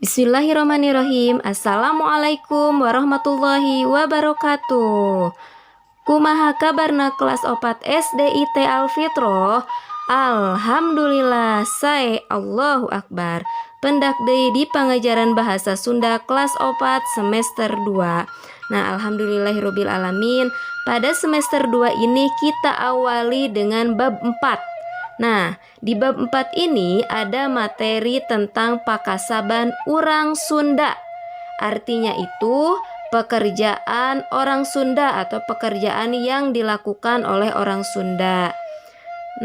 Bismillahirrahmanirrahim. Assalamualaikum warahmatullahi wabarakatuh. Kumaha kabarna kelas 4 SDIT Alfitroh. Alhamdulillah sae Allahu Akbar. Pendak deui di pengajaran bahasa Sunda kelas 4 semester 2. Nah, alhamdulillahirabbil alamin. Pada semester 2 ini kita awali dengan bab 4. Nah, di bab 4 ini ada materi tentang pakasaban urang Sunda. Artinya itu pekerjaan orang Sunda atau pekerjaan yang dilakukan oleh orang Sunda.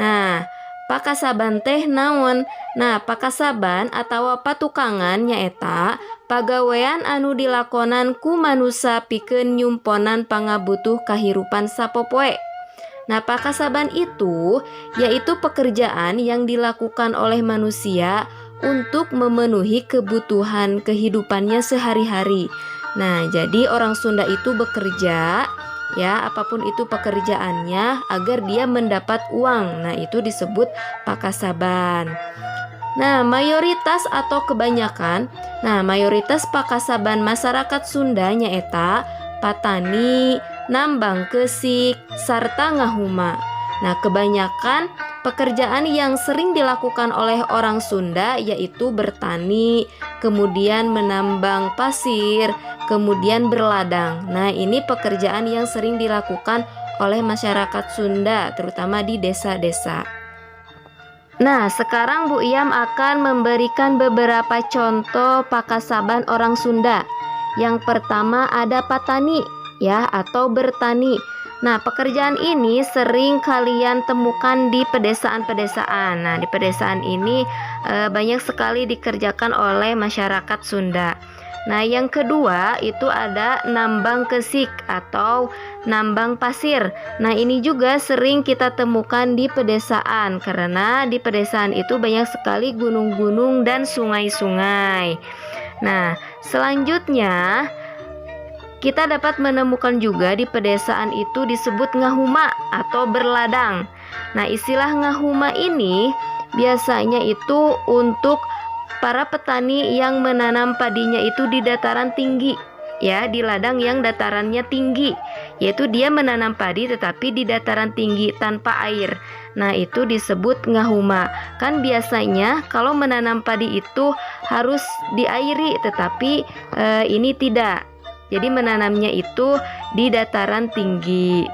Nah, pakasaban teh naon? Nah, pakasaban atau patukangan nyaeta pagawean anu dilakonan ku manusia pikeun nyumponan pangabutuh kahirupan sapopoe. Nah, pakasaban itu yaitu pekerjaan yang dilakukan oleh manusia untuk memenuhi kebutuhan kehidupannya sehari-hari. Nah, jadi orang Sunda itu bekerja, ya, apapun itu pekerjaannya agar dia mendapat uang. Nah, itu disebut pakasaban. Nah, mayoritas pakasaban masyarakat Sunda nyaeta patani, nambang kesik, sarta ngahuma. Nah, kebanyakan pekerjaan yang sering dilakukan oleh orang Sunda yaitu bertani, kemudian menambang pasir, kemudian berladang. Nah, ini pekerjaan yang sering dilakukan oleh masyarakat Sunda, terutama di desa-desa. Nah, sekarang Bu Iyam akan memberikan beberapa contoh pakasaban orang Sunda. Yang pertama ada patani, ya, atau bertani. Nah, pekerjaan ini sering kalian temukan di pedesaan-pedesaan. Nah, di pedesaan ini banyak sekali dikerjakan oleh masyarakat Sunda. Nah, yang kedua itu ada nambang kesik atau nambang pasir. Nah, ini juga sering kita temukan di pedesaan karena di pedesaan itu banyak sekali gunung-gunung dan sungai-sungai. Nah, selanjutnya kita dapat menemukan juga di pedesaan itu disebut ngahuma atau berladang. Nah, istilah ngahuma ini biasanya itu untuk para petani yang menanam padinya itu di dataran tinggi, ya, di ladang yang datarannya tinggi, yaitu dia menanam padi tetapi di dataran tinggi tanpa air. Nah, itu disebut ngahuma. Kan biasanya kalau menanam padi itu harus diairi, tetapi ini tidak. Jadi menanamnya itu di dataran tinggi.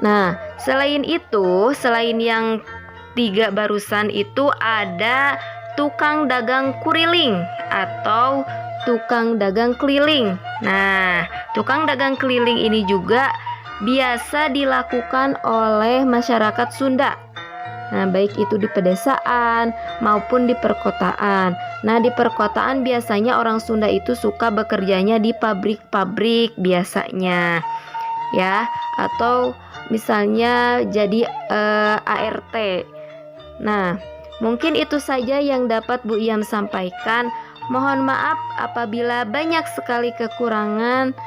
Nah, selain itu, selain yang 3 barusan itu ada tukang dagang kuriling atau tukang dagang keliling. Nah, tukang dagang keliling ini juga biasa dilakukan oleh masyarakat Sunda. Nah, baik itu di pedesaan maupun di perkotaan. Nah, di perkotaan biasanya orang Sunda itu suka bekerjanya di pabrik-pabrik biasanya, ya, atau misalnya jadi ART. Nah, mungkin itu saja yang dapat Bu Iyam sampaikan. Mohon maaf apabila banyak sekali kekurangan.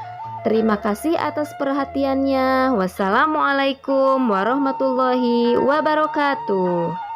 Terima kasih atas perhatiannya. Wassalamualaikum warahmatullahi wabarakatuh.